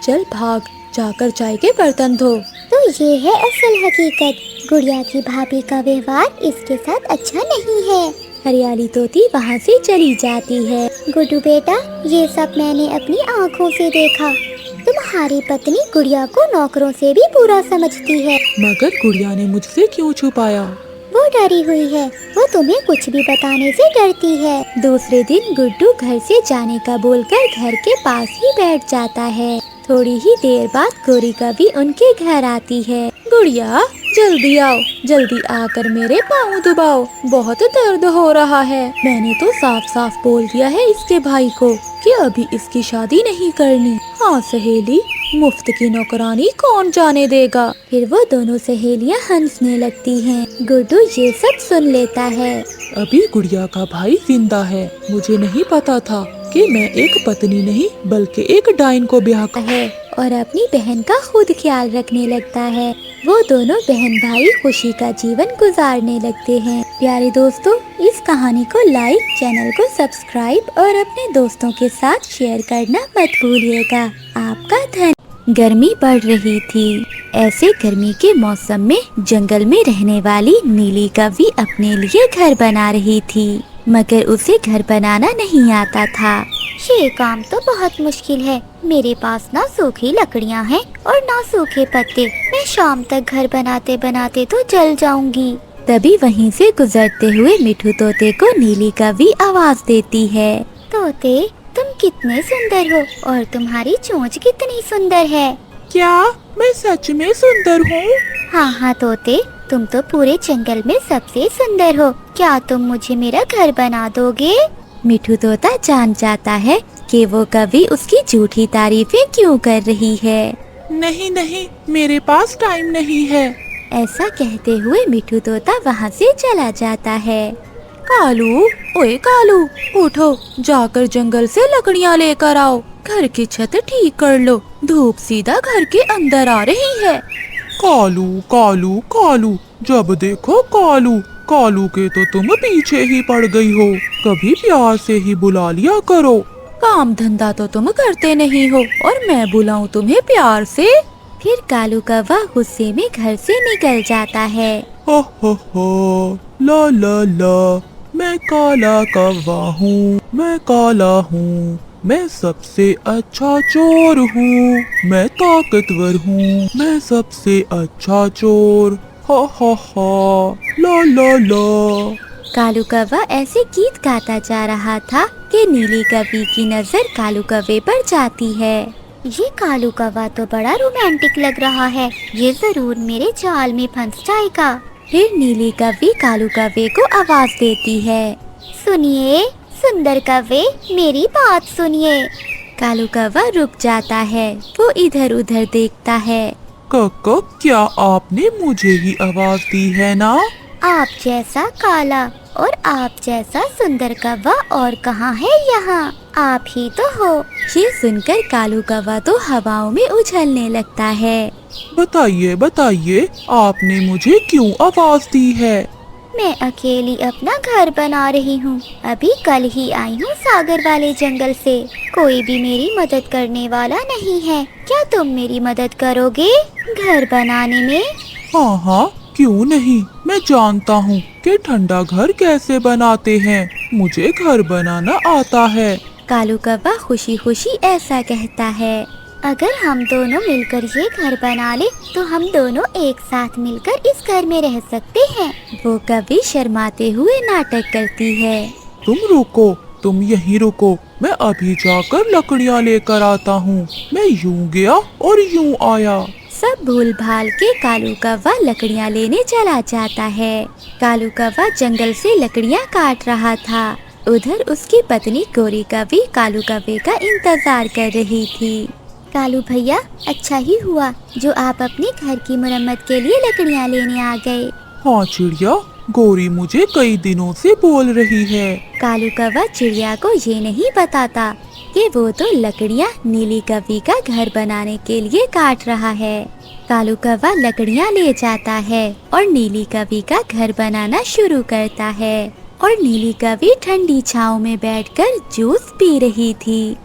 चल भाग, जाकर चाय के बर्तन धो। तो ये है असल हकीकत। गुड़िया की भाभी का व्यवहार इसके साथ अच्छा नहीं है। हरियाली तोती वहाँ से चली जाती है। गुड्डू बेटा, ये सब मैंने अपनी आँखों से देखा। तुम्हारी पत्नी गुड़िया को नौकरों से भी बुरा समझती है। मगर गुड़िया ने मुझसे क्यों छुपाया? वो डरी हुई है, वो तुम्हें कुछ भी बताने से डरती है। दूसरे दिन गुड्डू घर से जाने का बोलकर घर के पास ही बैठ जाता है। थोड़ी ही देर बाद गोरिका भी उनके घर आती है। गुड़िया जल्दी आओ, जल्दी आकर मेरे पाँव दबाओ, बहुत दर्द हो रहा है। मैंने तो साफ साफ बोल दिया है इसके भाई को कि अभी इसकी शादी नहीं करनी। हाँ सहेली, मुफ्त की नौकरानी कौन जाने देगा। फिर वो दोनों सहेलियां हंसने लगती हैं। गुड्डू ये सब सुन लेता है। अभी गुड़िया का भाई जिंदा है। मुझे नहीं पता था कि मैं एक पत्नी नहीं बल्कि एक डाइन को ब्याह है और अपनी बहन का खुद ख्याल रखने लगता है। वो दोनों बहन भाई खुशी का जीवन गुजारने लगते हैं। प्यारे दोस्तों, इस कहानी को लाइक, चैनल को सब्सक्राइब और अपने दोस्तों के साथ शेयर करना मत भूलिएगा। आपका धन्यवाद। गर्मी बढ़ रही थी। ऐसे गर्मी के मौसम में जंगल में रहने वाली नीली कौवी अपने लिए घर बना रही थी, मगर उसे घर बनाना नहीं आता था। ये काम तो बहुत मुश्किल है। मेरे पास ना सूखी लकड़ियाँ हैं और ना सूखे पत्ते। मैं शाम तक घर बनाते बनाते तो जल जाऊंगी। तभी वहीं से गुजरते हुए मिठू तोते को नीली कौवी आवाज देती है। तोते, तुम कितने सुंदर हो और तुम्हारी चोंच कितनी सुंदर है। क्या मैं सच में सुंदर हूँ? हाँ हाँ तोते, तुम तो पूरे जंगल में सबसे सुंदर हो। क्या तुम मुझे मेरा घर बना दोगे? मिठू तोता जान जाता है कि वो कभी उसकी झूठी तारीफें क्यों कर रही है। नहीं नहीं, मेरे पास टाइम नहीं है। ऐसा कहते हुए मिठू तोता वहाँ से चला जाता है। कालू, ओए कालू, उठो, जाकर जंगल से लकड़ियाँ लेकर आओ। घर की छत ठीक कर लो, धूप सीधा घर के अंदर आ रही है। कालू कालू कालू, जब देखो कालू कालू के तो तुम पीछे ही पड़ गई हो। कभी प्यार से ही बुला लिया करो। काम धंधा तो तुम करते नहीं हो और मैं बुलाऊं तुम्हें प्यार से। फिर कालू कौवा गुस्से में घर से निकल जाता है। हो ला ला ला, मैं काला कौवा हूँ, मैं काला हूँ, मैं सबसे अच्छा चोर हूँ, मैं ताकतवर हूँ, मैं सबसे अच्छा चोर। हा ला ला ला। कालू कौवा ऐसे गीत गाता जा रहा था कि नीली कौवी की नजर कालू कौवे पर जाती है। ये कालू कौवा तो बड़ा रोमांटिक लग रहा है, ये जरूर मेरे जाल में फंस जाएगा। फिर नीली कौवी कालू कौवे को आवाज देती है। सुनिए सुंदर कौवे, मेरी बात सुनिए। कालू कौवा रुक जाता है। वो इधर उधर देखता है। कक्का, क्या आपने मुझे ही आवाज दी है ना? आप जैसा काला और आप जैसा सुंदर कौवा और कहाँ है यहाँ? आप ही तो हो। ये सुनकर कालू कौवा तो हवाओं में उछलने लगता है। बताइए बताइए, आपने मुझे क्यों आवाज दी है? मैं अकेली अपना घर बना रही हूँ। अभी कल ही आई हूँ सागर वाले जंगल से। कोई भी मेरी मदद करने वाला नहीं है। क्या तुम मेरी मदद करोगे घर बनाने में? हाँ हाँ, क्यों नहीं। मैं जानता हूँ कि ठंडा घर कैसे बनाते हैं। मुझे घर बनाना आता है। कालू कौवा खुशी खुशी ऐसा कहता है। अगर हम दोनों मिलकर ये घर बना ले तो हम दोनों एक साथ मिलकर इस घर में रह सकते हैं। वो कभी शर्माते हुए नाटक करती है। तुम रुको, तुम यहीं रुको, मैं अभी जाकर लकड़ियाँ लेकर आता हूँ। मैं यूँ गया और यूँ आया। सब भूल भाल के कालू कौवा लकड़ियाँ लेने चला जाता है। कालू कौवा जंगल से लकड़ियाँ काट रहा था। उधर उसकी पत्नी गोरी कौवी कालू कौवे का इंतजार कर रही थी। कालू भैया, अच्छा ही हुआ जो आप अपने घर की मरम्मत के लिए लकड़ियाँ लेने आ गए। हाँ चिड़िया, गोरी मुझे कई दिनों से बोल रही है। कालू कौवा चिड़िया को ये नहीं बताता कि वो तो लकड़ियाँ नीली कौवी का घर बनाने के लिए काट रहा है। कालू कौवा लकड़ियाँ ले जाता है और नीली कौवी का घर बनाना शुरू करता है। और नीली कौवी ठंडी छाँव में बैठकर जूस पी रही थी।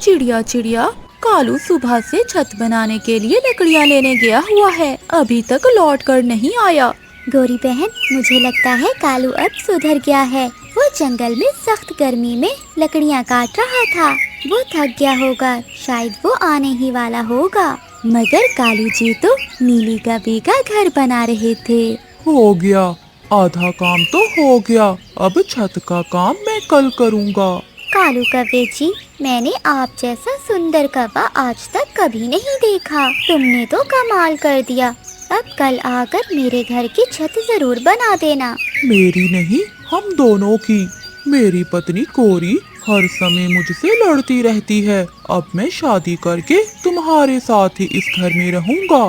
चिड़िया चिड़िया, कालू सुबह से छत बनाने के लिए लकड़ियाँ लेने गया हुआ है, अभी तक लौट कर नहीं आया। गोरी बहन, मुझे लगता है कालू अब सुधर गया है। वो जंगल में सख्त गर्मी में लकड़ियाँ काट रहा था। वो थक गया होगा, शायद वो आने ही वाला होगा। मगर कालू जी तो नीली कौवी का घर बना रहे थे। हो गया, आधा काम तो हो गया, अब छत का काम मैं कल करूँगा। कालू कव्वे जी, मैंने आप जैसा सुंदर कौवा आज तक कभी नहीं देखा। तुमने तो कमाल कर दिया। अब कल आकर मेरे घर की छत जरूर बना देना। मेरी नहीं, हम दोनों की। मेरी पत्नी कोरी हर समय मुझसे लड़ती रहती है। अब मैं शादी करके तुम्हारे साथ ही इस घर में रहूँगा।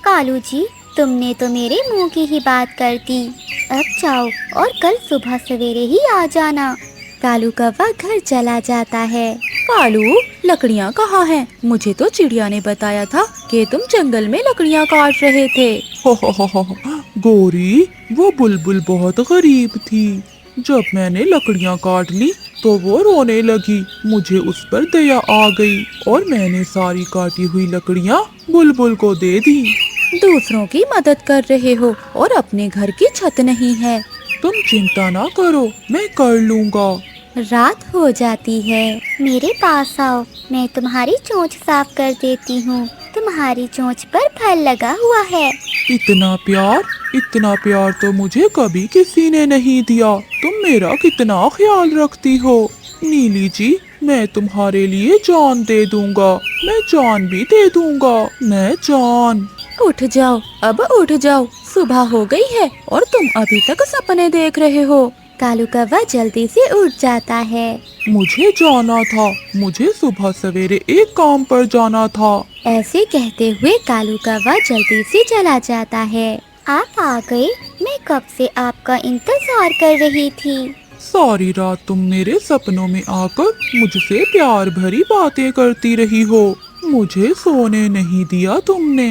कालू जी, तुमने तो मेरे मुंह की ही बात कर दी। अब जाओ और कल सुबह सवेरे ही आ जाना। कालू कौवा घर चला जाता है। कालू, लकड़ियाँ कहाँ हैं? मुझे तो चिड़िया ने बताया था कि तुम जंगल में लकड़ियाँ काट रहे थे। हो, गोरी, वो बुलबुल बहुत गरीब थी। जब मैंने लकड़ियाँ काट ली तो वो रोने लगी। मुझे उस पर दया आ गई और मैंने सारी काटी हुई लकड़ियाँ बुलबुल को दे दी। दूसरों की मदद कर रहे हो और अपने घर की छत नहीं है। तुम चिंता ना करो, मैं कर लूँगा। रात हो जाती है। मेरे पास आओ, मैं तुम्हारी चोंच साफ कर देती हूँ। तुम्हारी चोंच पर फल लगा हुआ है। इतना प्यार तो मुझे कभी किसी ने नहीं दिया। तुम मेरा कितना ख्याल रखती हो। नीली जी, मैं तुम्हारे लिए जान दे दूंगा। मैं जान भी दे दूंगा। मैं जान। उठ जाओ, अब उठ जाओ। सुबह हो गई है और तुम अभी तक सपने देख रहे हो। कालू कौवा जल्दी से उठ जाता है। मुझे जाना था, मुझे सुबह सवेरे एक काम पर जाना था। ऐसे कहते हुए कालू कौवा जल्दी से चला जाता है। आप आ गए, मैं कब से आपका इंतजार कर रही थी। सारी रात तुम मेरे सपनों में आकर मुझसे प्यार भरी बातें करती रही हो। मुझे सोने नहीं दिया तुमने।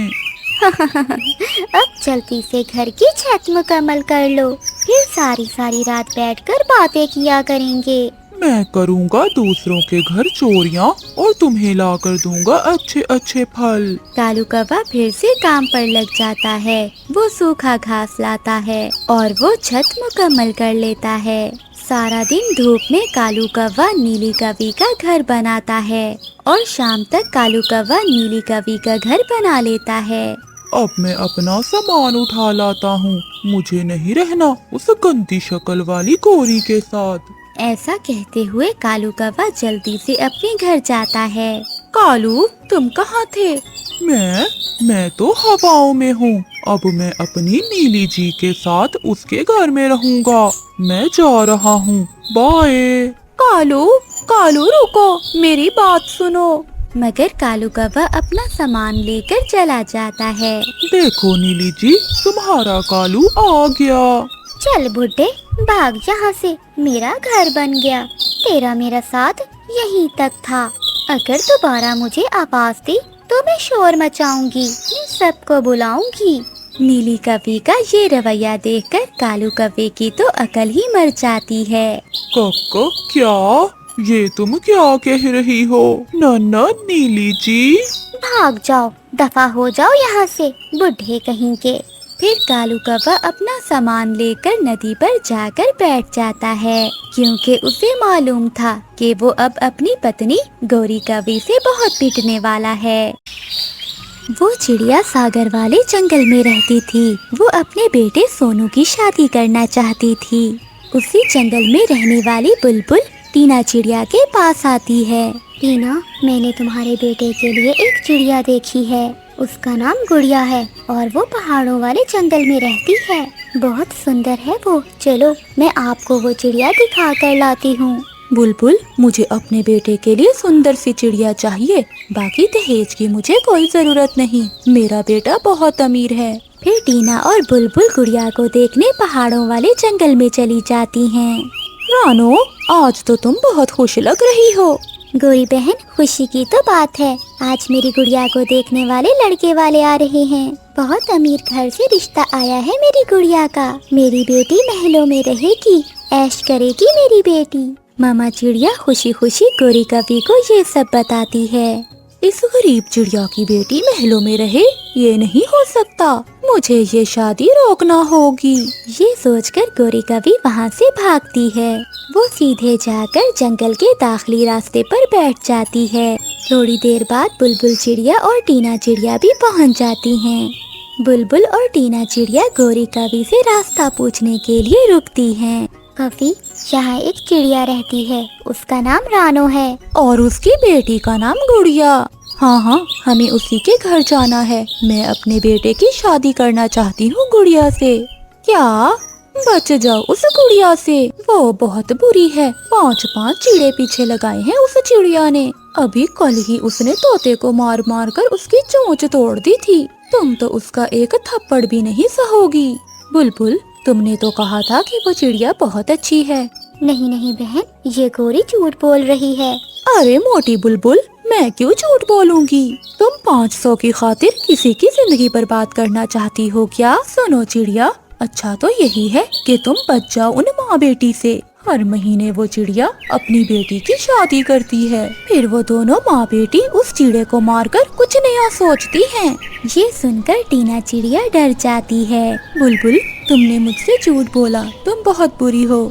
अब जल्दी से घर की छत मुकम्मल कर लो, फिर सारी रात बैठकर बातें किया करेंगे। मैं करूँगा दूसरों के घर चोरियाँ और तुम्हें लाकर दूंगा अच्छे अच्छे फल। कालू कौवा फिर से काम पर लग जाता है। वो सूखा घास लाता है और वो छत मुकम्मल कर लेता है। सारा दिन धूप में कालू कौवा नीली कौवी का घर बनाता है और शाम तक कालू कौवा नीली कौवी का घर बना लेता है। अब मैं अपना सामान उठा लाता हूँ। मुझे नहीं रहना उस गंदी शक्ल वाली कोरी के साथ। ऐसा कहते हुए कालू कौवा जल्दी से अपने घर जाता है। कालू, तुम कहाँ थे? मैं तो हवाओं में हूँ। अब मैं अपनी नीली जी के साथ उसके घर में रहूँगा। मैं जा रहा हूँ, बाय। कालू रुको, मेरी बात सुनो। मगर कालू कौवा अपना सामान लेकर चला जाता है। देखो नीली जी, तुम्हारा कालू आ गया। चल बुड्ढे, भाग यहाँ से, मेरा घर बन गया। तेरा मेरा साथ यहीं तक था। अगर दोबारा मुझे आवाज दी तो मैं शोर मचाऊंगी, सबको बुलाऊंगी। नीली कौवी का ये रवैया देखकर कालू कौवे की तो अकल ही मर जाती है। कक्का, क्या ये तुम क्या कह रही हो? नन्ना नीली जी, भाग जाओ, दफा हो जाओ यहाँ से, बुढ़े कहीं के। फिर कालू कौवा अपना सामान लेकर नदी पर जाकर बैठ जाता है, क्योंकि उसे मालूम था कि वो अब अपनी पत्नी गोरी कौवी से बहुत पिटने वाला है। वो चिड़िया सागर वाले जंगल में रहती थी। वो अपने बेटे सोनू की शादी करना चाहती थी। उसी जंगल में रहने वाली बुलबुल टीना चिड़िया के पास आती है। टीना, मैंने तुम्हारे बेटे के लिए एक चिड़िया देखी है। उसका नाम गुड़िया है और वो पहाड़ों वाले जंगल में रहती है। बहुत सुंदर है वो। चलो, मैं आपको वो चिड़िया दिखा कर लाती हूँ। बुलबुल, मुझे अपने बेटे के लिए सुंदर सी चिड़िया चाहिए। बाकी दहेज की मुझे कोई जरूरत नहीं। मेरा बेटा बहुत अमीर है। फिर टीना और बुलबुल गुड़िया को देखने पहाड़ों वाले जंगल में चली जाती हैं। रानो, आज तो तुम बहुत खुश लग रही हो। गोरी बहन, खुशी की तो बात है। आज मेरी गुड़िया को देखने वाले लड़के वाले आ रहे हैं। बहुत अमीर घर से रिश्ता आया है मेरी गुड़िया का। मेरी बेटी महलों में रहेगी, ऐश करेगी मेरी बेटी। मामा चिड़िया खुशी खुशी गोरी कौवी को ये सब बताती है। इस गरीब चिड़िया की बेटी महलों में रहे, ये नहीं हो सकता। मुझे ये शादी रोकना होगी। ये सोचकर गोरी कौवी वहाँ से भागती है। वो सीधे जाकर जंगल के दाखिली रास्ते पर बैठ जाती है। थोड़ी देर बाद बुलबुल चिड़िया और टीना चिड़िया भी पहुँच जाती हैं। बुलबुल और टीना चिड़िया गोरी कवि से रास्ता पूछने के लिए रुकती हैं। कवि, यहाँ एक चिड़िया रहती है, उसका नाम रानो है और उसकी बेटी का नाम गुड़िया। हाँ, हमें उसी के घर जाना है। मैं अपने बेटे की शादी करना चाहती हूँ गुड़िया से। क्या? बच जाओ उस गुड़िया से, वो बहुत बुरी है। 5-5 चिड़े पीछे लगाए हैं उस चिड़िया ने। अभी कल ही उसने तोते को मार मार कर उसकी चोंच तोड़ दी थी। तुम तो उसका एक थप्पड़ भी नहीं सहोगी। बुलबुल, तुमने तो कहा था कि वो चिड़िया बहुत अच्छी है। नहीं नहीं बहन, ये गोरी झूठ बोल रही है। अरे मोटी बुलबुल, मैं क्यों झूठ बोलूंगी? तुम 500 की खातिर किसी की जिंदगी बर्बाद करना चाहती हो क्या? सुनो चिड़िया, अच्छा तो यही है कि तुम बच जाओ उन माँ बेटी से। हर महीने वो चिड़िया अपनी बेटी की शादी करती है, फिर वो दोनों माँ बेटी उस चिड़े को मारकर कुछ नया सोचती हैं। ये सुनकर टीना चिड़िया डर जाती है। बुलबुल, तुमने मुझसे झूठ बोला, तुम बहुत बुरी हो।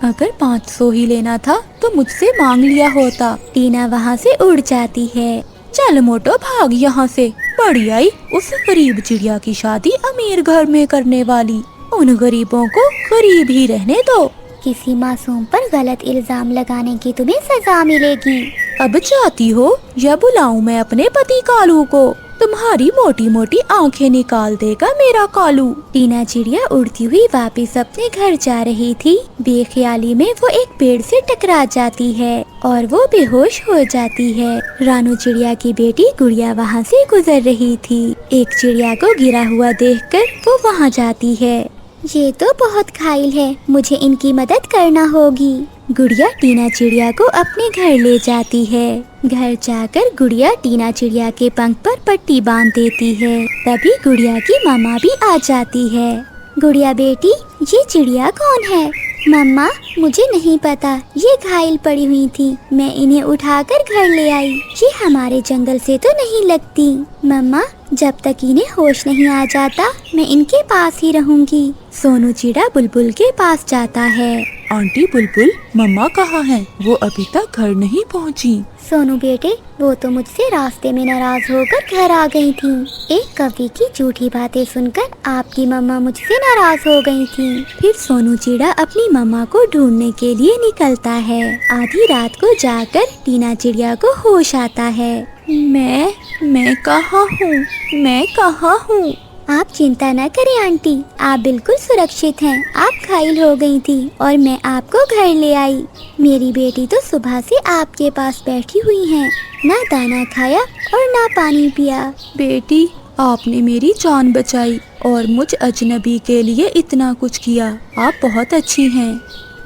अगर 500 ही लेना था तो मुझसे मांग लिया होता। टीना वहाँ से उड़ जाती है। चल मोटो, भाग यहाँ से। बड़ी आई उस गरीब चिड़िया की शादी अमीर घर में करने वाली। उन गरीबों को गरीब ही रहने दो। किसी मासूम पर गलत इल्जाम लगाने की तुम्हें सजा मिलेगी। अब जाती हो या बुलाऊं मैं अपने पति कालू को? तुम्हारी मोटी मोटी आंखें निकाल देगा मेरा कालू। टीना चिड़िया उड़ती हुई वापस अपने घर जा रही थी। बेख्याली में वो एक पेड़ से टकरा जाती है और वो बेहोश हो जाती है। रानू चिड़िया की बेटी गुड़िया वहाँ से गुजर रही थी। एक चिड़िया को गिरा हुआ देखकर वो वहाँ जाती है। ये तो बहुत घायल है, मुझे इनकी मदद करना होगी। गुड़िया टीना चिड़िया को अपने घर ले जाती है। घर जाकर गुड़िया टीना चिड़िया के पंख पर पट्टी बांध देती है। तभी गुड़िया की मामा भी आ जाती है। गुड़िया बेटी, ये चिड़िया कौन है? मम्मा, मुझे नहीं पता, ये घायल पड़ी हुई थी, मैं इन्हें उठाकर घर ले आई। ये हमारे जंगल से तो नहीं लगती। मम्मा, जब तक इन्हें होश नहीं आ जाता मैं इनके पास ही रहूंगी। सोनू चिड़ा बुलबुल के पास जाता है। आंटी बुलबुल, मम्मा कहाँ हैं? वो अभी तक घर नहीं पहुँची। सोनू बेटे, वो तो मुझसे रास्ते में नाराज होकर घर आ गई थी। एक कवि की झूठी बातें सुनकर आपकी मम्मा मुझसे नाराज हो गई थी। फिर सोनू चिड़ा अपनी मम्मा को ढूंढने के लिए निकलता है। आधी रात को जाकर टीना चिड़िया को होश आता है। मैं कहाँ हूँ? मैं कहाँ हूँ? आप चिंता न करें आंटी, आप बिल्कुल सुरक्षित हैं। आप घायल हो गई थी और मैं आपको घर ले आई। मेरी बेटी तो सुबह से आपके पास बैठी हुई हैं, ना दाना खाया और ना पानी पिया। बेटी, आपने मेरी जान बचाई और मुझ अजनबी के लिए इतना कुछ किया। आप बहुत अच्छी हैं।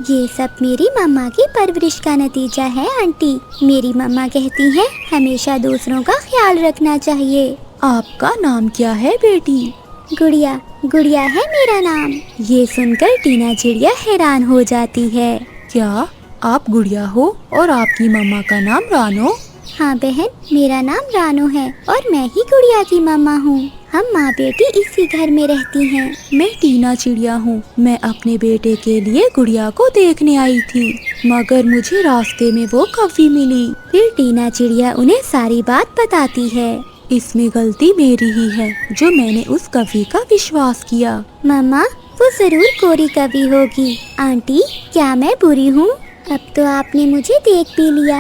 ये सब मेरी मम्मा की परवरिश का नतीजा है आंटी। मेरी मम्मा कहती हैं हमेशा दूसरों का ख्याल रखना चाहिए। आपका नाम क्या है बेटी? गुड़िया, गुड़िया है मेरा नाम। ये सुनकर टीना चिड़िया हैरान हो जाती है। क्या आप गुड़िया हो और आपकी मम्मा का नाम रानो? हाँ बहन, मेरा नाम रानो है और मैं ही गुड़िया की मम्मा हूँ। हम माँ बेटी इसी घर में रहती हैं। मैं टीना चिड़िया हूँ। मैं अपने बेटे के लिए गुड़िया को देखने आई थी, मगर मुझे रास्ते में वो कवि मिली। फिर टीना चिड़िया उन्हें सारी बात बताती है। इसमें गलती मेरी ही है जो मैंने उस कवि का विश्वास किया। मम्मा, वो जरूर गोरी कवि होगी। आंटी, क्या मैं बुरी हूँ? अब तो आपने मुझे देख भी लिया।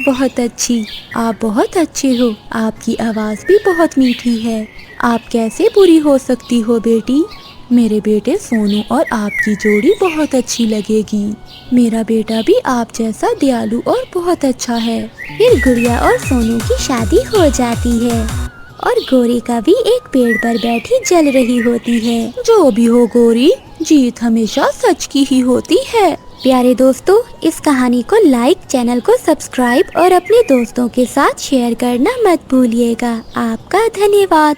बहुत अच्छी, आप बहुत अच्छे हो। आपकी आवाज़ भी बहुत मीठी है। आप कैसे बुरी हो सकती हो बेटी? मेरे बेटे सोनू और आपकी जोड़ी बहुत अच्छी लगेगी। मेरा बेटा भी आप जैसा दयालु और बहुत अच्छा है। फिर गुड़िया और सोनू की शादी हो जाती है और गोरी कवि एक पेड़ पर बैठी जल रही होती है। जो भी हो गोरी, जीत हमेशा सच की ही होती है। प्यारे दोस्तों, इस कहानी को लाइक, चैनल को सब्सक्राइब और अपने दोस्तों के साथ शेयर करना मत भूलिएगा। आपका धन्यवाद।